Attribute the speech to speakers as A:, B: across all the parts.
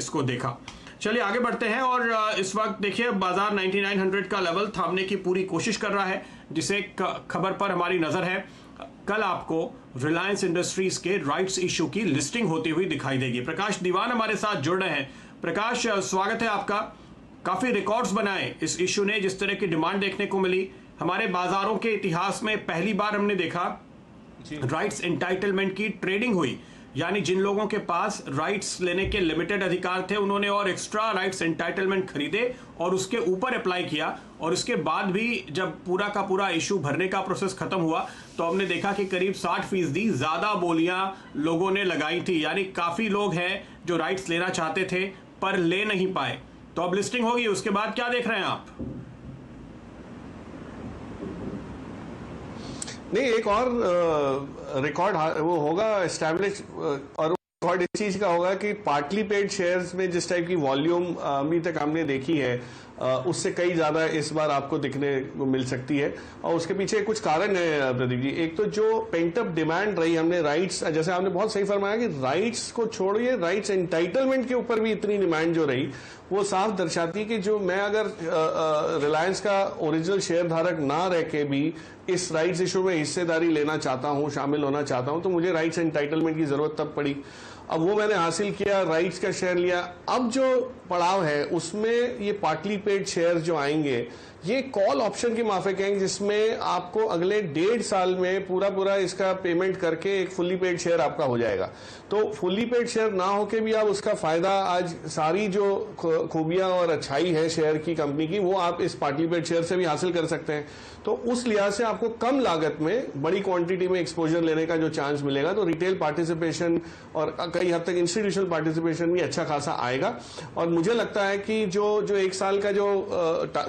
A: इसको देखा। चलिए आगे बढ़ते हैं और इस वक्त देखिए बाजार 9900 का लेवल थामने की पूरी कोशिश कर रहा है, जिसे खबर पर हमारी नजर है। कल आपको रिलायंस इंडस्ट्रीज के राइट्स इशू की लिस्टिंग होती हुई दिखाई देगी। प्रकाश दीवान हमारे साथ जुड़ रहे हैं। प्रकाश, स्वागत है आपका। काफी रिकॉर्ड्स बनाए इस इशू ने, जिस तरह की डिमांड देखने को मिली हमारे बाजारों के इतिहास में पहली बार हमने देखा राइट्स एंटाइटलमेंट की ट्रेडिंग हुई, यानी जिन लोगों के पास राइट्स लेने के लिमिटेड अधिकार थे उन्होंने और एक्स्ट्रा राइट्स एंटाइटलमेंट खरीदे और उसके ऊपर अप्लाई किया, और उसके बाद भी जब पूरा का पूरा इशू भरने का प्रोसेस खत्म हुआ तो हमने देखा कि करीब 60% ज्यादा बोलियां लोगों ने लगाई थी, यानी काफी लोग हैं जो राइट्स लेना चाहते थे पर ले नहीं पाए। तो अब लिस्टिंग होगी, उसके बाद क्या देख रहे हैं आप?
B: नहीं, एक और रिकॉर्ड वो होगा एस्टैब्लिश, और रिकॉर्ड इस चीज का होगा कि पार्टली पेड शेयर्स में जिस टाइप की वॉल्यूम अभी तक हमने देखी है उससे कई ज्यादा इस बार आपको दिखने को मिल सकती है। और उसके पीछे कुछ कारण है प्रदीप जी। एक तो जो पेंटअप डिमांड रही, हमने राइट्स, जैसे आपने बहुत सही फरमाया कि राइट्स को छोड़िए, राइट्स एंटाइटलमेंट के ऊपर भी इतनी डिमांड जो रही वो साफ दर्शाती है कि जो मैं अगर रिलायंस का ओरिजिनल शेयर धारक ना रह के भी इस राइट्स इशू में हिस्सेदारी लेना चाहता हूं, शामिल होना चाहता हूं, तो मुझे राइट्स एंटाइटलमेंट की जरूरत तब पड़ी। अब वो मैंने हासिल किया, राइट्स का शेयर लिया। अब जो पड़ाव है उसमें ये पार्टली पेड शेयर जो आएंगे ये कॉल ऑप्शन की माफिक हैं, जिसमें आपको अगले 1.5 साल में पूरा इसका पेमेंट करके एक फुल्ली पेड शेयर आपका हो जाएगा। तो फुल्ली पेड शेयर ना होके भी आप उसका फायदा, आज सारी जो खूबियां और अच्छाई है शेयर की कंपनी की, वो आप इस पार्टली पेड शेयर से भी हासिल कर सकते हैं। तो उस लिहाज से आपको कम लागत में बड़ी क्वांटिटी में एक्सपोजर लेने का जो चांस मिलेगा, तो रिटेल पार्टिसिपेशन और कई हद तक इंस्टीट्यूशनल पार्टिसिपेशन भी अच्छा खासा आएगा। और मुझे लगता है कि जो 1 साल का जो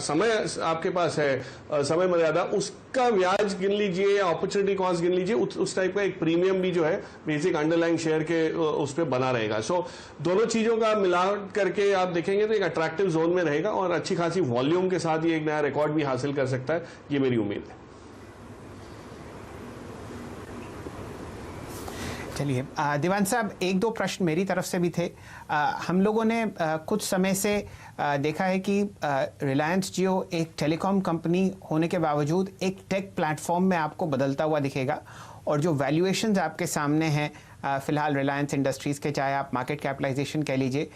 B: समय आपके पास है, समय मर्यादा, उसका ब्याज गिन लीजिए या अपॉर्चुनिटी कॉस्ट गिन लीजिए, उस टाइप का एक प्रीमियम भी जो है बेसिक अंडरलाइंग शेयर के उस पर बना रहेगा। सो दोनों चीजों का मिलान करके आप देखेंगे तो एक अट्रैक्टिव जोन में रहेगा और अच्छी खासी वॉल्यूम के साथ ये एक नया रिकॉर्ड भी हासिल कर सकता है, ये मेरी उम्मीद है।
C: चलिए दीवान साहब, 1-2 प्रश्न मेरी तरफ से भी थे। हम लोगों ने कुछ समय से देखा है कि रिलायंस जियो एक टेलीकॉम कंपनी होने के बावजूद एक टेक प्लेटफॉर्म में आपको बदलता हुआ दिखेगा, और जो वैल्यूएशंस आपके सामने हैं फिलहाल रिलायंस इंडस्ट्रीज़ के, चाहे आप मार्केट कैपिटलाइजेशन कह लीजिए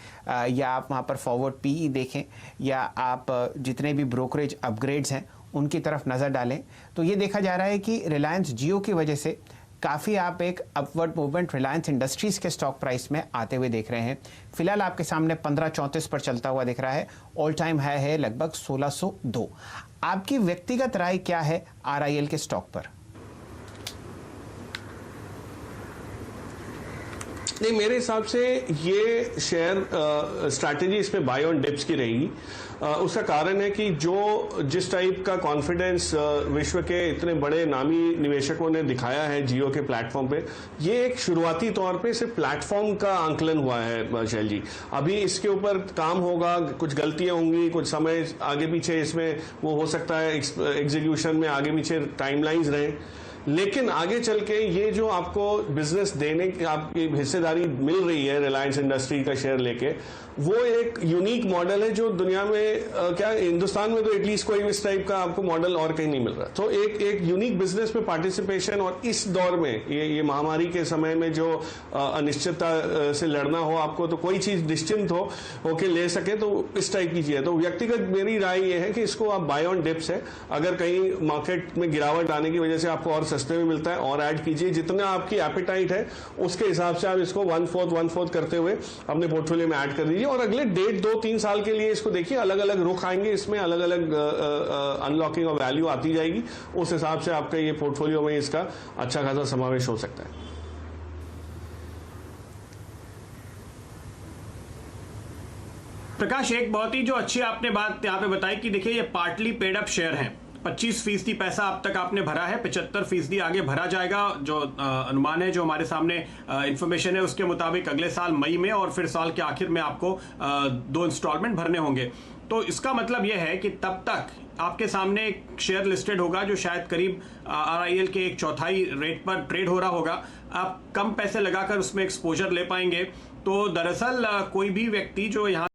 C: या आप वहाँ पर फॉरवर्ड पीई देखें या आप जितने भी ब्रोकरेज अपग्रेड्स हैं उनकी तरफ नज़र डालें, तो ये देखा जा रहा है कि रिलायंस जियो की वजह से काफ़ी आप एक अपवर्ड मूवमेंट रिलायंस इंडस्ट्रीज़ के स्टॉक प्राइस में आते हुए देख रहे हैं। फिलहाल आपके सामने 1534 पर चलता हुआ दिख रहा है, ऑल टाइम हाई है लगभग 1602। आपकी व्यक्तिगत राय क्या है RIL के स्टॉक पर?
B: नहीं, मेरे हिसाब से ये शेयर स्ट्रैटेजी इसमें बाय ऑन डिप्स की रहेगी। उसका कारण है कि जिस टाइप का कॉन्फिडेंस विश्व के इतने बड़े नामी निवेशकों ने दिखाया है जियो के प्लेटफॉर्म पे, ये एक शुरुआती तौर पे सिर्फ प्लेटफॉर्म का आंकलन हुआ है शैल जी। अभी इसके ऊपर काम होगा, कुछ गलतियां होंगी, कुछ समय आगे पीछे इसमें वो हो सकता है, एग्जीक्यूशन में आगे पीछे टाइमलाइंस रहे, लेकिन आगे चल के ये जो आपको बिजनेस देने की आपकी हिस्सेदारी मिल रही है रिलायंस इंडस्ट्री का शेयर लेके, वो एक यूनिक मॉडल है जो दुनिया में क्या हिंदुस्तान में तो एटलीस्ट कोई इस टाइप का आपको मॉडल और कहीं नहीं मिल रहा। तो एक यूनिक बिजनेस में पार्टिसिपेशन, और इस दौर में ये महामारी के समय में जो अनिश्चितता से लड़ना हो आपको, तो कोई चीज निश्चिंत होके ले सके, तो इस टाइप की चीज है। तो व्यक्तिगत मेरी राय ये है कि इसको आप बाय ऑन डिप्स है, अगर कहीं मार्केट में गिरावट आने की वजह से आपको और सस्ते में मिलता है और ऐड कीजिए, जितना आपकी एपेटाइट है उसके हिसाब से आप इसको 1/4 करते हुए अपने पोर्टफोलियो में ऐड कर दीजिए, और अगले 1.5-2-3 साल के लिए इसको देखिए, अलग अलग रुख आएंगे, इसमें अलग अलग अनलॉकिंग ऑफ वैल्यू आती जाएगी, उस हिसाब से आपके ये पोर्टफोलियो में इसका अच्छा खासा समावेश हो सकता है।
A: प्रकाश, एक बहुत ही जो अच्छी आपने बात यहाँ पे बताई कि देखिए ये पार्टली पेड अप शेयर हैं, 25% पैसा अब तक आपने भरा है, 75% आगे भरा जाएगा। जो अनुमान है, जो हमारे सामने इंफॉर्मेशन है उसके मुताबिक अगले साल मई में और फिर साल के आखिर में आपको 2 इंस्टॉलमेंट भरने होंगे। तो इसका मतलब यह है कि तब तक आपके सामने एक शेयर लिस्टेड होगा जो शायद करीब RIL के 1/4 रेट पर ट्रेड हो रहा होगा। आप कम पैसे लगाकर उसमें एक्सपोजर ले पाएंगे तो दरअसल कोई भी व्यक्ति जो यहाँ